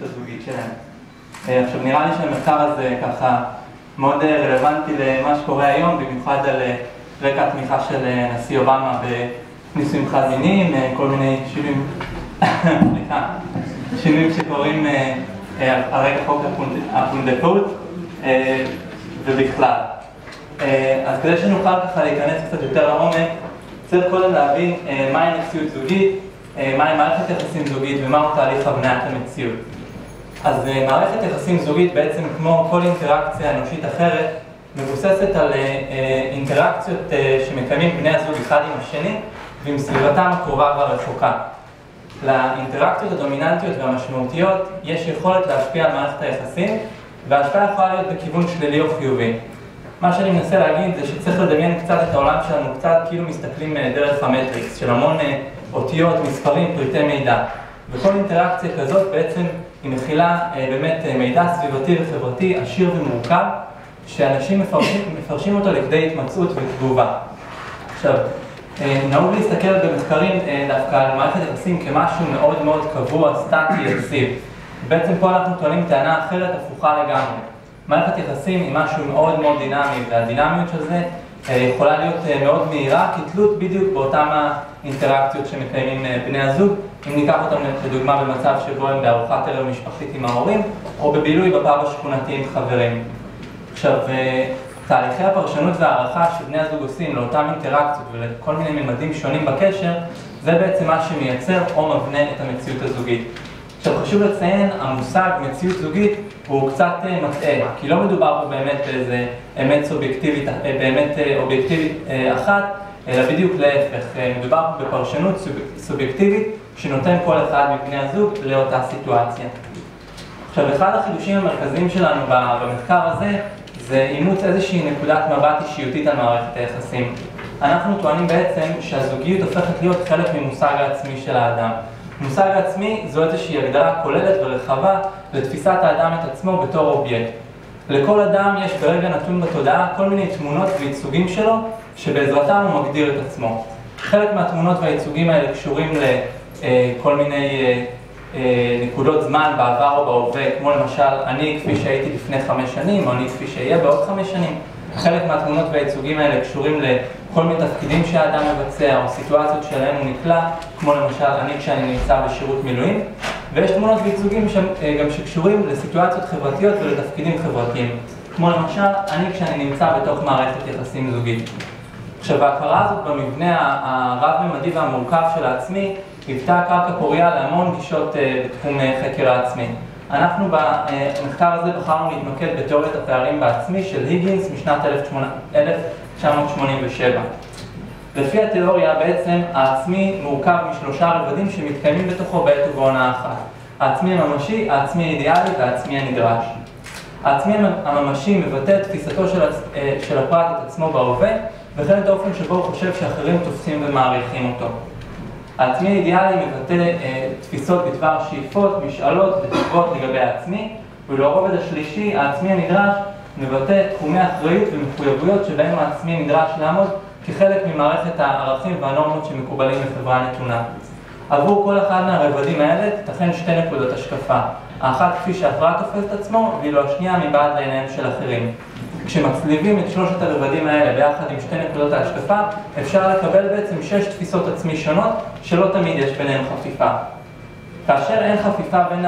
הזוגית שלהם. עכשיו נראה לי שהמחקר הזה ככה מאוד רלוונטי למה שקורה היום, במיוחד על רקע התמיכה של נשיא אובמה בנישואים חד-מיניים, כל מיני שינויים שקורים על רקע חוק הפונדקאות ובכלל. אז כדי שנוכל ככה להיכנס קצת יותר לעומק, צריך קודם להבין מהי מציאות זוגית, מהי מערכת יחסים זוגית ומהו תהליך הבניית המציאות. אז מערכת יחסים זוגית בעצם כמו כל אינטראקציה אנושית אחרת מבוססת על אינטראקציות שמקיימים בני הזוג אחד עם השני ועם סביבתם הקרובה והרחוקה. לאינטראקציות הדומיננטיות והמשמעותיות יש יכולת להשפיע על מערכת היחסים, וההשפעה יכולה להיות בכיוון שלילי או חיובי. מה שאני מנסה להגיד זה שצריך לדמיין קצת את העולם שלנו, קצת כאילו מסתכלים דרך המטריקס של המון אותיות, מספרים, פריטי מידע. וכל אינטראקציה כזאת בעצם היא מכילה באמת מידע סביבתי וחברתי עשיר ומורכב, שאנשים מפרשים אותו לכדי התמצאות ותגובה. עכשיו, נהוג להסתכל במחקרים דווקא על מערכת יחסים כמשהו מאוד מאוד קבוע, סטטי, יציב. בעצם פה אנחנו טוענים טענה אחרת, הפוכה לגמרי. מערכת יחסים היא משהו מאוד מאוד דינמי, והדינמיות של זה יכולה להיות מאוד מהירה, כתלות בדיוק באותם האינטראקציות שמקיימים בני הזוג. אם ניקח אותם לדוגמה במצב שבו הם בארוחת ערב משפחתית עם ההורים, או בבילוי בפאב השכונתי עם חברים. עכשיו, תהליכי הפרשנות והערכה שבני הזוג עושים לאותם אינטראקציות ולכל מיני ממדים שונים בקשר, זה בעצם מה שמייצר או מבנה את המציאות הזוגית. עכשיו חשוב לציין, המושג מציאות זוגית הוא קצת מטעה, כי לא מדובר פה באמת באיזה אמת אובייקטיבית אחת, אלא בדיוק להפך, מדובר פה בפרשנות סובייקטיבית שנותן כל אחד מבני הזוג לאותה סיטואציה. עכשיו, אחד החידושים המרכזיים שלנו במחקר הזה זה אימוץ איזושהי נקודת מבט אישיותית על מערכת היחסים. אנחנו טוענים בעצם שהזוגיות הופכת להיות חלק ממושג העצמי של האדם. מושג העצמי זו איזושהי הגדרה כוללת ורחבה לתפיסת האדם את עצמו בתור אובייקט. לכל אדם יש ברגע נתון בתודעה כל מיני תמונות וייצוגים שלו שבעזרתם הוא מגדיר את עצמו. חלק מהתמונות והייצוגים האלה קשורים לכל מיני נקודות זמן בעבר או בהווה, כמו למשל אני כפי שהייתי לפני 5 שנים או אני כפי שאהיה בעוד 5 שנים. חלק מהתמונות והייצוגים האלה קשורים לכל מיני תפקידים שהאדם מבצע או סיטואציות שלהם הוא נקלע, כמו למשל אני כשאני נמצא בשירות מילואים, ויש תמונות וייצוגים גם שקשורים לסיטואציות חברתיות ולתפקידים חברתיים, כמו למשל אני כשאני נמצא בתוך מערכת יחסים זוגית. עכשיו, ההכרה הזאת במבנה הרב-ממדי והמורכב של העצמי היוותה קרקע פוריה להמון גישות בתחום חקר העצמי. אנחנו במחקר הזה בחרנו להתמקד בתיאוריית הפערים בעצמי של היגינס משנת 1987. לפי התיאוריה בעצם העצמי מורכב משלושה רבדים שמתקיימים בתוכו בעת ובעונה אחת. העצמי הממשי, העצמי האידיאלי והעצמי הנדרש. העצמי הממשי מבטא תפיסתו של הפרט את עצמו בהווה, וכן את האופן שבו הוא חושב שאחרים תופסים ומעריכים אותו. העצמי האידיאלי מבטא תפיסות בדבר שאיפות, משאלות ותקוות לגבי העצמי, ולרובד השלישי, העצמי הנדרש מבטא תחומי אחריות ומחויבויות שבהם העצמי נדרש לעמוד כחלק ממערכת הערכים והנורמות שמקובלים בחברה נתונה. עבור כל אחד מהרבדים האלה תתכן 2 נקודות השקפה. האחת כפי שהפרט תופס את עצמו, ואילו השנייה מבעד לעיניהם של אחרים. כשמצליבים את 3 הרבדים האלה ביחד עם 2 נקודות ההשקפה, אפשר לקבל בעצם 6 תפיסות עצמי שונות שלא תמיד יש ביניהם חפיפה. כאשר אין חפיפה בין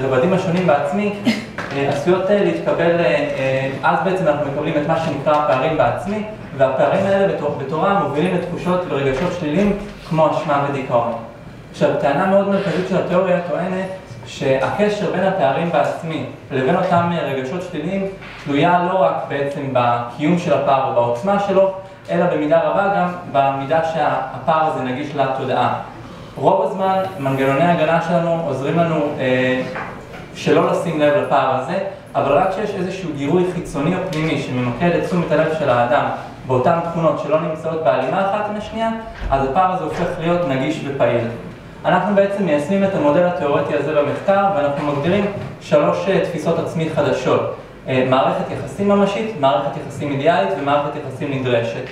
הרבדים השונים בעצמי, עשויות להתקבל, אז בעצם אנחנו מקבלים את מה שנקרא הפערים בעצמי, והפערים האלה בתורם מובילים לתחושות ורגשות שליליים כמו אשמה ודיכאון. עכשיו, טענה מאוד מרכזית של התיאוריה טוענת שהקשר בין הפערים בעצמי לבין אותם רגשות שליליים תלויה לא רק בעצם בקיום של הפער או בעוצמה שלו, אלא במידה רבה גם במידה שהפער הזה נגיש לתודעה. רוב הזמן מנגנוני ההגנה שלנו עוזרים לנו שלא לשים לב לפער הזה, אבל רק כשיש איזשהו גירוי חיצוני או פנימי שממקד את תשומת הלב של האדם באותן תכונות שלא נמצאות בהלימה אחת עם השנייה, אז הפער הזה הופך להיות נגיש ופעיל. אנחנו בעצם מיישמים את המודל התיאורטי הזה במחקר, ואנחנו מגדירים 3 תפיסות עצמי חדשות. מערכת יחסים ממשית, מערכת יחסים אידיאלית ומערכת יחסים נדרשת.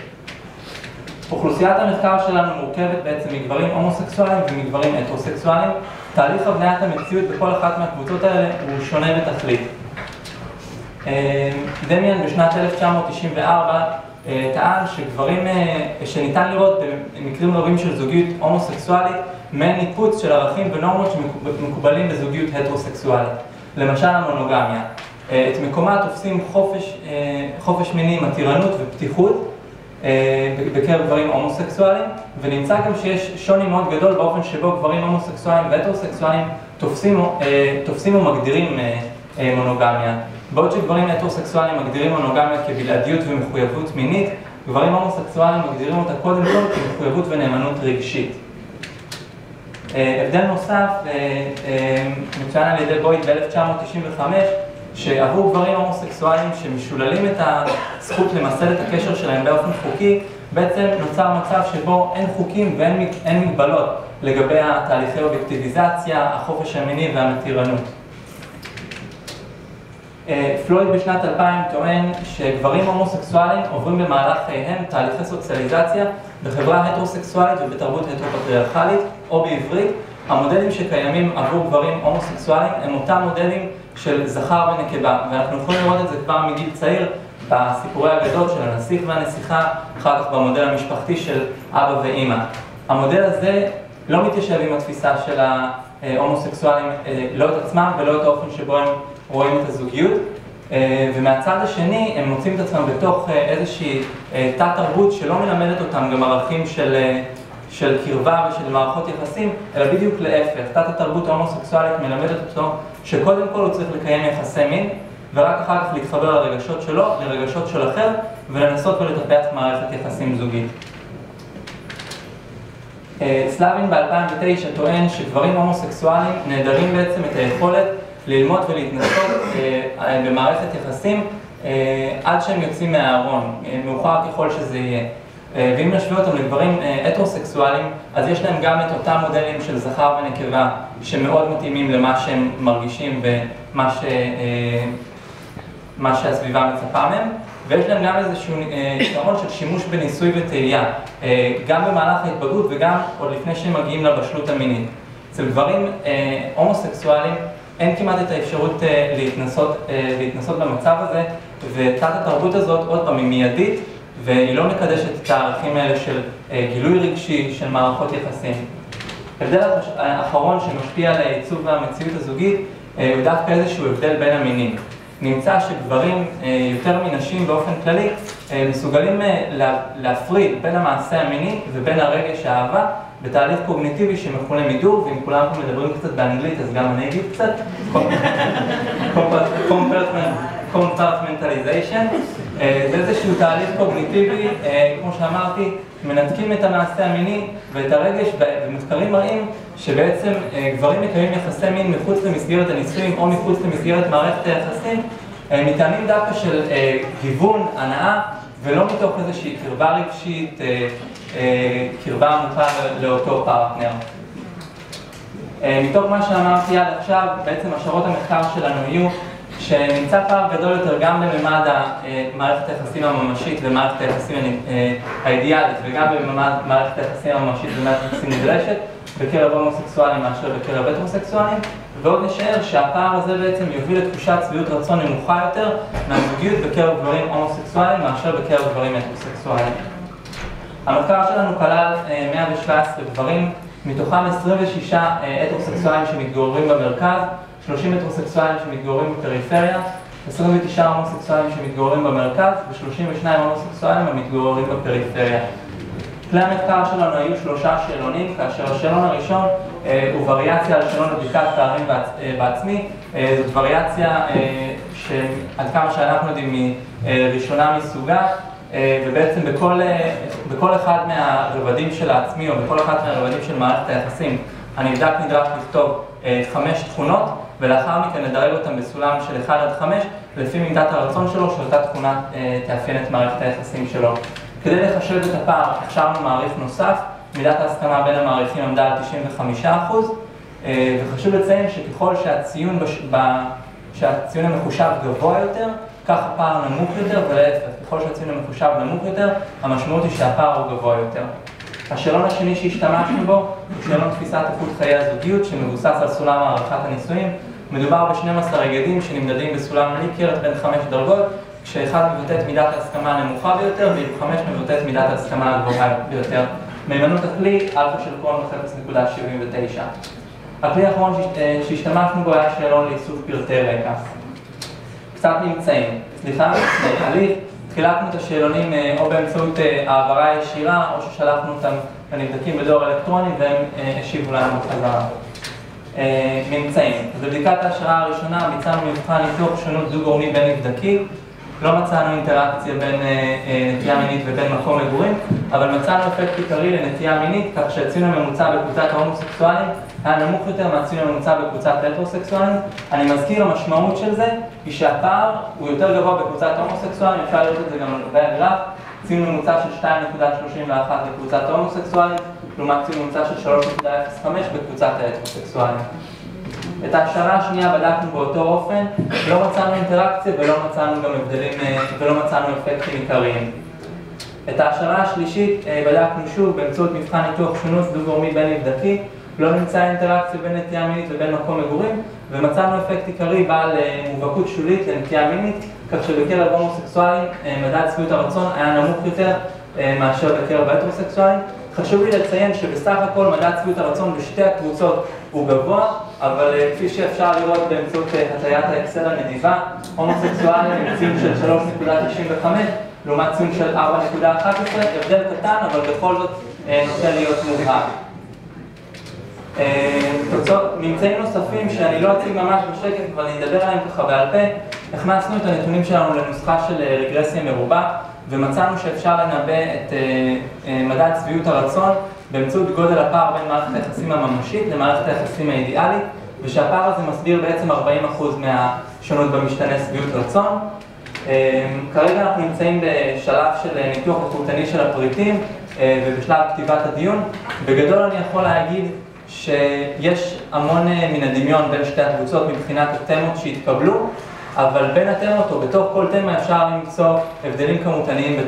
אוכלוסיית המחקר שלנו מורכבת בעצם מגברים הומוסקסואליים ומגברים הטרוסקסואליים, תהליך הבניית המציאות בכל אחת מהקבוצות האלה הוא שונה בתכלית. דמיאן בשנת 1994 טען שניתן לראות במקרים רבים של זוגיות הומוסקסואלית מעין ניפוץ של ערכים ונורמות שמקובלים בזוגיות הטרוסקסואלית. למשל המונוגמיה. את מקומה תופסים חופש מיני, מתירנות ופתיחות בקרב גברים הומוסקסואליים, ונמצא גם שיש שוני מאוד גדול באופן שבו גברים הומוסקסואליים והטרוסקסואליים תופסים ומגדירים מונוגמיה. בעוד שגברים הטרוסקסואליים מגדירים מונוגמיה כבלעדיות ומחויבות מינית, גברים הומוסקסואליים מגדירים אותה קודם כל כמחויבות ונאמנות רגשית. הבדל נוסף מצוין על ידי בויד ב-1995, שעבור גברים הומוסקסואליים שמשוללים את הזכות למסד את הקשר שלהם באופן חוקי, בעצם נוצר מצב שבו אין חוקים ואין מגבלות לגבי התהליכי אובייקטיביזציה, החופש המיני והמתירנות. פלויד בשנת 2000 טוען שגברים הומוסקסואליים עוברים במהלך חייהם תהליכי סוציאליזציה בחברה הטרוסקסואלית ובתרבות הטרופטריארכלית, או בעברית, המודלים שקיימים עבור גברים הומוסקסואליים הם אותם מודלים של זכר ונקבה, ואנחנו יכולים לראות את זה כבר מגיל צעיר בסיפורי האגדות של הנסיך והנסיכה, אחר כך במודל המשפחתי של אבא ואמא. המודל הזה לא מתיישב עם התפיסה של ההומוסקסואלים, לא את עצמם ולא את האופן שבו הם רואים את הזוגיות, ומהצד השני הם מוצאים את עצמם בתוך איזושהי תת-תרבות שלא מלמדת אותם גם ערכים של קרבה ושל מערכות יחסים, אלא בדיוק להפך. תת-התרבות ההומוסקסואלית מלמדת אותו שקודם כל הוא צריך לקיים יחסי מין, ורק אחר כך להתחבר לרגשות שלו, לרגשות של אחר, ולנסות ולטפח מערכת יחסים זוגית. סלאבין ב-2009 טוען שגברים הומוסקסואליים נעדרים בעצם את היכולת ללמוד ולהתנסות במערכת יחסים עד שהם יוצאים מהארון, מאוחר ככל שזה יהיה. ואם נשווה אותם לגברים הטרוסקסואליים, אז יש להם גם את אותם מודלים של זכר ונקבה שמאוד מתאימים למה שהם מרגישים ומה שהסביבה מצפה מהם, ויש להם גם איזשהו יתרון של שימוש בניסוי וטעייה, גם במהלך ההתבגרות וגם עוד לפני שהם מגיעים לבשלות המינית. אצל גברים הומוסקסואליים אין כמעט את האפשרות להתנסות במצב הזה, ותת התרבות הזאת עוד פעם היא מיידית, והיא לא מקדשת את הערכים האלה של גילוי רגשי, של מערכות יחסים. ההבדל האחרון שמשפיע על העיצוב והמציאות הזוגית הוא דווקא איזשהו הבדל בין המינים. נמצא שגברים יותר מנשים באופן כללי מסוגלים להפריד בין המעשה המיני ובין הרגש האהבה בתהליך קוגניטיבי שמכונה מידור, ואם כולם פה מדברים קצת באנגלית אז גם אני אגיד קצת, compartmentalization. זה איזשהו תהליך קוגניטיבי, כמו שאמרתי, מנתקים את המעשה המיני ואת הרגש, ומחקרים מראים שבעצם גברים מקיימים יחסי מין מחוץ למסגרת הנישואים או מחוץ למסגרת מערכת היחסים, מטעמים דווקא של גיוון, הנאה, ולא מתוך איזושהי קרבה רגשית, קרבה עמוקה לאותו פרטנר. מתוך מה שאמרתי עד עכשיו, בעצם השערות המחקר שלנו יהיו שנמצא פער גדול יותר גם בממד מערכת היחסים הממשית ומערכת היחסים האידיאלית, וגם בממד מערכת היחסים הממשית ומערכת היחסים נדרשת בקרב הומוסקסואלים מאשר בקרב הטרוסקסואלים, ועוד נשאר שהפער הזה בעצם יוביל לתחושת שביעות רצון נמוכה יותר מהזוגיות בקרב גברים הומוסקסואלים מאשר בקרב גברים הטרוסקסואלים. המחקר שלנו כלל 117 גברים, מתוכם 26 הטרוסקסואלים שמתגוררים במרכז, 30 הטרוסקסואלים שמתגוררים בפריפריה, 29 הומוסקסואלים שמתגוררים במרכז ו32 הומוסקסואלים המתגוררים בפריפריה. כלי המחקר שלנו היו 3 שאלונים, כאשר השאלון הראשון הוא וריאציה על שאלון לבדיקת פערים בעצמי. זאת וריאציה שעד כמה שאנחנו יודעים היא ראשונה מסוגה, ובעצם בכל אחד מהרבדים של העצמי או בכל אחד מהרבדים של מערכת היחסים הנבדק נדרש לכתוב 5 תכונות, ולאחר מכן נדרג אותם בסולם של 1 עד 5 לפי מידת הרצון שלו שאותה תכונה תאפיין את מערכת היחסים שלו. כדי לחשב את הפער הכשרנו מעריך נוסף, מידת ההסכמה בין המעריכים עמדה על 95%, וחשוב לציין שככל שהציון המחושב גבוה יותר, כך הפער נמוך יותר, ולהפך, ככל שהציון המחושב נמוך יותר, המשמעות היא שהפער הוא גבוה יותר. השאלון השני שהשתמשנו בו הוא שאלון תפיסת איכות חיי הזוגיות שמבוסס על סולם הערכת הנישואים. מדובר ב-12 היגדים שנמדדים בסולם ליקרט בין 5 דרגות, כשאחד מבטא את מידת ההסכמה הנמוכה ביותר ואילו 5 מבטא את מידת ההסכמה הגבוהה ביותר. מהימנות הכלי, אלפא של קרון 0.79. הכלי האחרון שהשתמשנו בו היה שאלון לאיסוף פרטי רקע. קצת ממצאים. חילקנו את השאלונים או באמצעות העברה ישירה או ששלחנו אותם לנבדקים בדואר אלקטרוני והם השיבו לנו בחזרה. ממצאים. בבדיקת ההשראה הראשונה ביצענו מבחן ניתוח שונות דו-גורמי בין נבדקים. לא מצאנו אינטראקציה בין נטייה מינית ובין מקום מגורים, אבל מצאנו אפקט עיקרי לנטייה מינית, כך שהציון הממוצע בקבוצת ההומוסקסואלים היה נמוך יותר מהציון הממוצע בקבוצת הטרוסקסואלים. אני מזכיר, המשמעות של זה היא שהפער הוא יותר גבוה בקבוצת ההומוסקסואלים, אפשר לראות את זה גם על הגרף, ציון ממוצע של 2.31 בקבוצת ההומוסקסואלים, לעומת ציון ממוצע של 3.05 בקבוצת ההטרוסקסואלים. את ההשערה השנייה בדקנו באותו אופן, לא מצאנו אינטראקציה ולא מצאנו גם הבדלים ולא מצאנו אפקטים עיקריים. את ההשערה השלישית בדקנו שוב באמצעות מבחן ניתוח שונות דו-גורמי בין נבדקים, לא נמצאה אינטראקציה בין נטייה מינית ובין מקום מגורים, ומצאנו אפקט עיקרי בעל מובהקות שולית לנטייה מינית, כך שבקרב הומוסקסואלים מדד שביעות הרצון היה נמוך יותר מאשר בקרב ההטרוסקסואלים. חשוב לי לציין שבסך הכל מדד שביעות הרצון בשתי הקבוצות הוא גבוה, אבל כפי שאפשר לראות באמצעות הטיית האקסל הנדיבה, הומוסקסואלים עם ציון של 3.95 לעומת ציון של 4.11, הבדל קטן אבל בכל זאת נוטה להיות מובהק. ממצאים נוספים שאני לא אציג ממש בשקף אבל אני אדבר עליהם ככה בעל פה. הכנסנו את הנתונים שלנו לנוסחה של רגרסיה מרובה ומצאנו שאפשר לנבא את מדד שביעות הרצון באמצעות גודל הפער בין מערכת היחסים הממשית למערכת היחסים האידיאלית, ושהפער הזה מסביר בעצם 40% מהשונות במשתנה שביעות רצון. כרגע אנחנו נמצאים בשלב של ניתוח איכותני של הפריטים ובשלב כתיבת הדיון. בגדול אני יכול להגיד שיש המון מן הדמיון בין שתי הקבוצות מבחינת התמות שהתקבלו, אבל בין התמות או בתוך כל תמה אפשר למצוא הבדלים כמותניים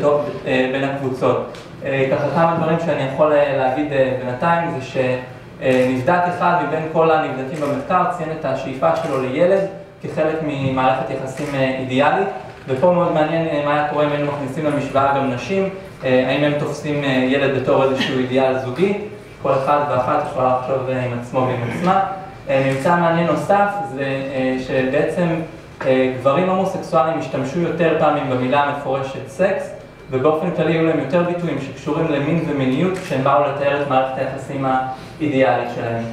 בין הקבוצות. ככה כמה דברים שאני יכול להגיד בינתיים זה שנבדק אחד מבין כל הנבדקים במחקר ציין את השאיפה שלו לילד כחלק ממערכת יחסים אידיאלית, ופה מאוד מעניין מה היה קורה אם היינו מכניסים למשוואה גם נשים, האם הם תופסים ילד בתור איזשהו אידיאל זוגי, כל אחד ואחת יכולה לחשוב עם עצמו ועם עצמה. ממצא מעניין נוסף זה שבעצם גברים הומוסקסואלים השתמשו יותר פעמים במילה המפורשת סקס, ובאופן כללי היו להם יותר ביטויים שקשורים למין ומיניות כשהם באו לתאר את מערכת היחסים האידיאלית שלהם.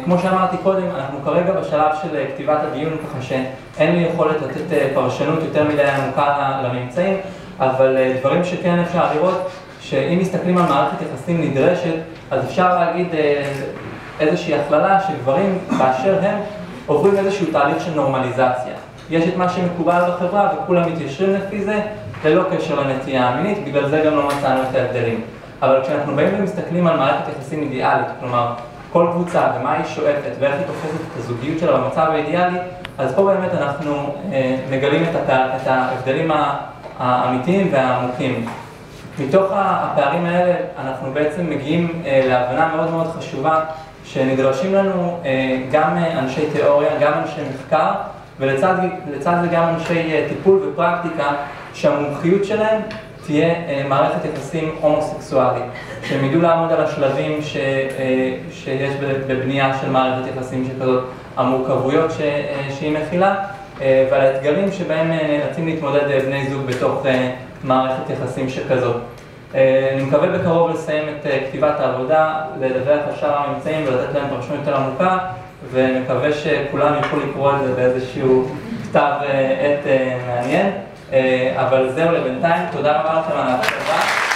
כמו שאמרתי קודם, אנחנו כרגע בשלב של כתיבת הדיון, ככה שאין לי יכולת לתת פרשנות יותר מדי עמוקה לממצאים, אבל דברים שכן אפשר לראות, שאם מסתכלים על מערכת יחסים נדרשת, אז אפשר להגיד איזושהי הכללה שגברים באשר הם עוברים איזשהו תהליך של נורמליזציה. יש את מה שמקובל בחברה וכולם מתיישרים לפי זה, ללא קשר לנטייה המינית, בגלל זה גם לא מצאנו את ההבדלים. אבל כשאנחנו באים ומסתכלים על מערכת יחסים אידיאלית, כלומר, כל קבוצה ומה היא שואפת ואיך היא תופסת את הזוגיות שלה במצב האידיאלי, אז פה באמת אנחנו מגלים את ההבדלים האמיתיים והעמוקים. מתוך הפערים האלה אנחנו בעצם מגיעים להבנה מאוד מאוד חשובה שנדרשים לנו גם אנשי תיאוריה, גם אנשי מחקר, ולצד זה גם אנשי טיפול ופרקטיקה שהמומחיות שלהם תהיה מערכת יחסים הומוסקסואלית, שהם ידעו לעמוד על השלבים שיש בבנייה של מערכת יחסים שכזאת, המורכבויות שהיא מכילה, ועל האתגרים שבהם נאלצים להתמודד בני זוג בתוך מערכת יחסים שכזאת. אני מקווה בקרוב לסיים את כתיבת העבודה, לדווח על שאר הממצאים ולתת להם פרשנות יותר עמוקה, ומקווה שכולם יוכלו לקרוא את זה באיזשהו כתב עת מעניין. אבל זהו לבינתיים, תודה רבה לכם על ההקשבה.